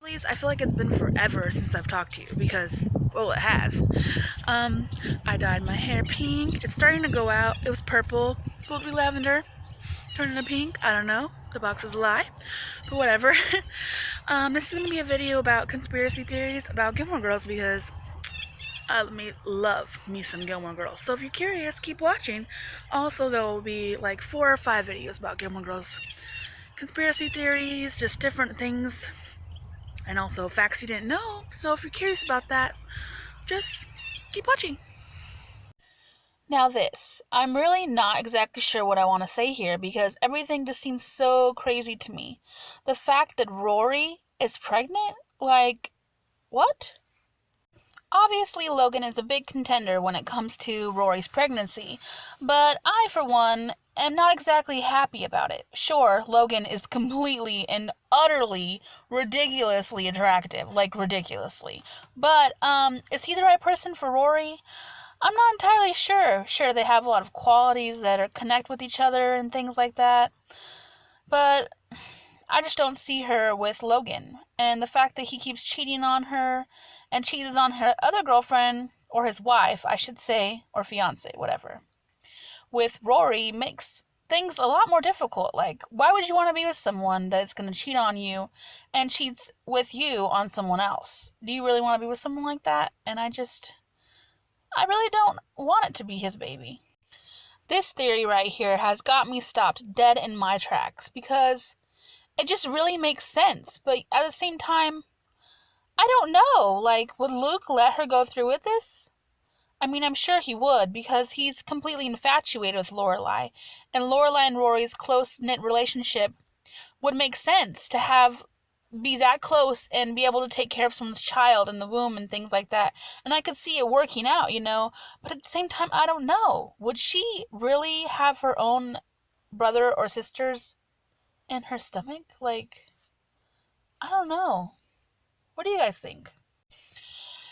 Please, I feel like it's been forever since I've talked to you because, well, it has. I dyed my hair pink. It's starting to go out. It was purple. Will it be lavender? Turn into pink? I don't know. The box is a lie. But whatever. This is going to be a video about conspiracy theories about Gilmore Girls because I love me some Gilmore Girls. So if you're curious, keep watching. Also, there will be like 4 or 5 videos about Gilmore Girls. Conspiracy theories, just different things, and also facts you didn't know. So if you're curious about that, just keep watching. Now I'm really not exactly sure what I want to say here because everything just seems so crazy to me. The fact that Rory is pregnant? Like, what? Obviously, Logan is a big contender when it comes to Rory's pregnancy, but I, for one, am not exactly happy about it. Sure, Logan is completely and utterly ridiculously attractive, like ridiculously. But, is he the right person for Rory? I'm not entirely sure. Sure, they have a lot of qualities that are connect with each other and things like that, but I just don't see her with Logan. And the fact that he keeps cheating on her and cheats on her other girlfriend, or his wife, I should say, or fiance, whatever, with Rory makes things a lot more difficult. Like, why would you want to be with someone that's going to cheat on you and cheats with you on someone else? Do you really want to be with someone like that? And I really don't want it to be his baby. This theory right here has got me stopped dead in my tracks because it just really makes sense. But at the same time, I don't know. Like, would Luke let her go through with this? I mean, I'm sure he would because he's completely infatuated with Lorelai. And Lorelai and Rory's close-knit relationship would make sense to be that close and be able to take care of someone's child in the womb and things like that. And I could see it working out, But at the same time, I don't know. Would she really have her own brother or sisters in her stomach? Like, I don't know. What do you guys think?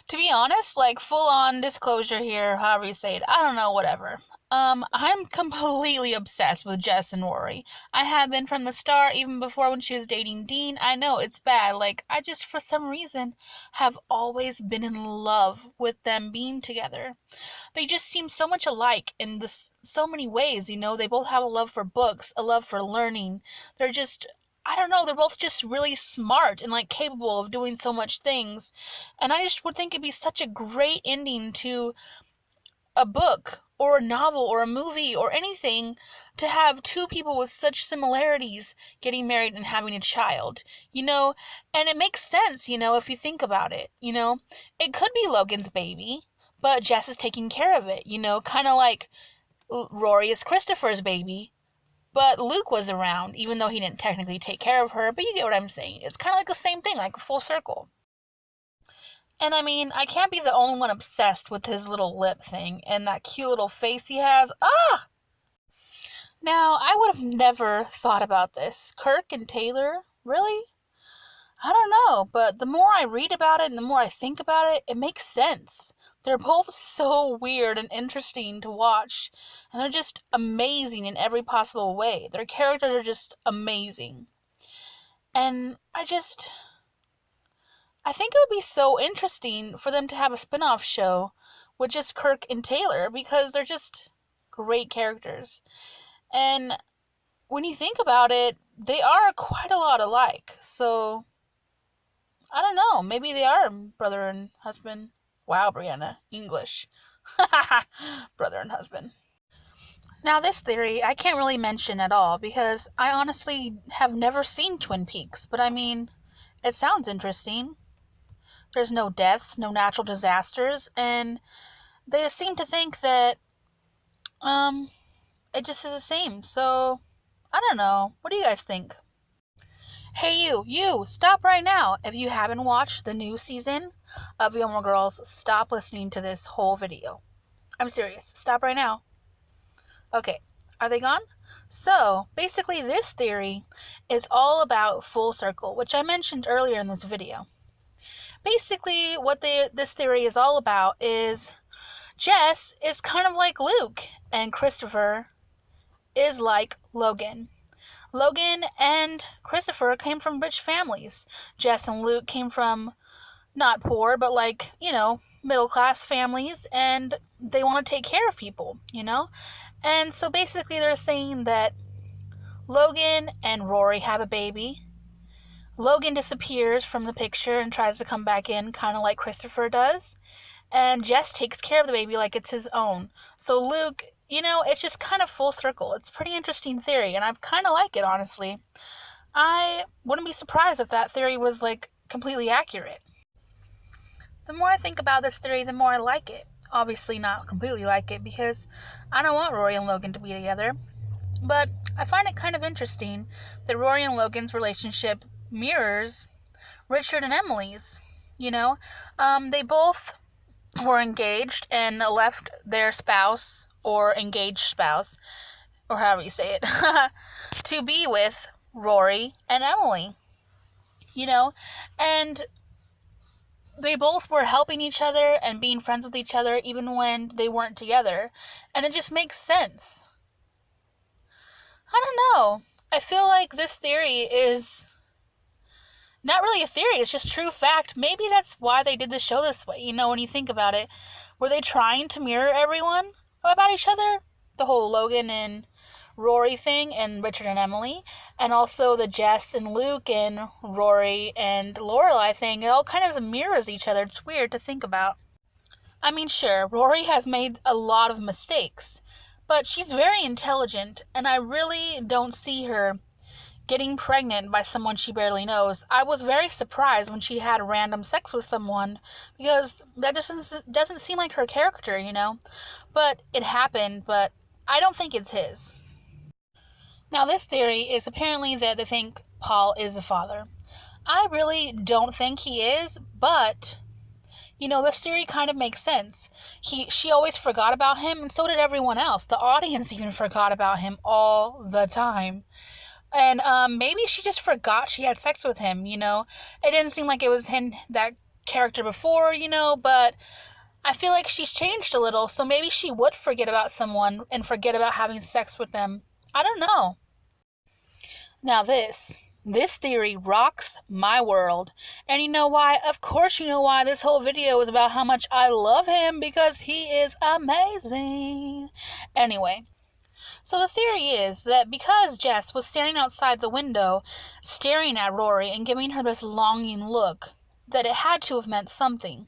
To be honest, like, full on disclosure here, however you say it, I don't know, whatever. I'm completely obsessed with Jess and Rory. I have been from the start, even before when she was dating Dean. I know it's bad. Like, I just, for some reason, have always been in love with them being together. They just seem so much alike in so many ways, They both have a love for books, a love for learning. They're just, I don't know, they're both just really smart and, like, capable of doing so much things. And I just would think it'd be such a great ending to a book or a novel or a movie or anything to have two people with such similarities getting married and having a child, And it makes sense, if you think about it, It could be Logan's baby, but Jess is taking care of it, Kind of like Rory is Christopher's baby, but Luke was around, even though he didn't technically take care of her. But you get what I'm saying. It's kind of like the same thing, like a full circle. And I mean, I can't be the only one obsessed with his little lip thing and that cute little face he has. Ah! Now, I would have never thought about this. Kirk and Taylor? Really? I don't know, but the more I read about it and the more I think about it, it makes sense. They're both so weird and interesting to watch, and they're just amazing in every possible way. Their characters are just amazing. And I think it would be so interesting for them to have a spin-off show with just Kirk and Taylor because they're just great characters. And when you think about it, they are quite a lot alike. So, I don't know. Maybe they are brother and husband. Wow, Brianna. English. Brother and husband. Now, this theory I can't really mention at all because I honestly have never seen Twin Peaks. But I mean, it sounds interesting. There's no deaths, no natural disasters, and they seem to think that it just is the same. So, I don't know. What do you guys think? Hey, you, stop right now. If you haven't watched the new season of Gilmore Girls, stop listening to this whole video. I'm serious. Stop right now. Okay, are they gone? So, basically this theory is all about full circle, which I mentioned earlier in this video. Basically, what this theory is all about is Jess is kind of like Luke, and Christopher is like Logan. Logan and Christopher came from rich families. Jess and Luke came from not poor, but like, middle class families, and they want to take care of people. And so basically, they're saying that Logan and Rory have a baby. Logan disappears from the picture and tries to come back in, kind of like Christopher does. And Jess takes care of the baby like it's his own. So Luke, it's just kind of full circle. It's a pretty interesting theory, and I kind of like it, honestly. I wouldn't be surprised if that theory was, like, completely accurate. The more I think about this theory, the more I like it. Obviously not completely like it, because I don't want Rory and Logan to be together. But I find it kind of interesting that Rory and Logan's relationship mirrors Richard and Emily's. They both were engaged and left their spouse, or engaged spouse, or however you say it, to be with Rory and Emily. And they both were helping each other and being friends with each other even when they weren't together. And it just makes sense. I don't know. I feel like this theory is not really a theory, it's just true fact. Maybe that's why they did the show this way, when you think about it. Were they trying to mirror everyone about each other? The whole Logan and Rory thing, and Richard and Emily, and also the Jess and Luke and Rory and Lorelai thing. It all kind of mirrors each other. It's weird to think about. I mean, sure, Rory has made a lot of mistakes, but she's very intelligent, and I really don't see her getting pregnant by someone she barely knows. I was very surprised when she had random sex with someone, because that doesn't seem like her character, But it happened, but I don't think it's his. Now, this theory is apparently that they think Paul is the father. I really don't think he is, but this theory kind of makes sense. She always forgot about him, and so did everyone else. The audience even forgot about him all the time. And maybe she just forgot she had sex with him, It didn't seem like it was him, that character before, but I feel like she's changed a little, so maybe she would forget about someone and forget about having sex with them. I don't know. Now this theory rocks my world. And you know why? Of course you know why. This whole video is about how much I love him, because he is amazing. Anyway. So the theory is that because Jess was standing outside the window, staring at Rory and giving her this longing look, that it had to have meant something.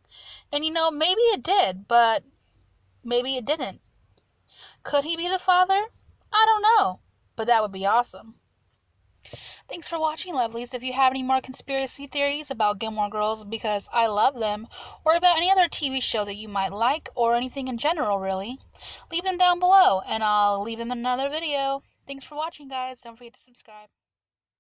And maybe it did, but maybe it didn't. Could he be the father? I don't know, but that would be awesome. Thanks for watching, lovelies. If you have any more conspiracy theories about Gilmore Girls, because I love them, or about any other TV show that you might like, or anything in general, really, leave them down below, and I'll leave them in another video. Thanks for watching, guys. Don't forget to subscribe.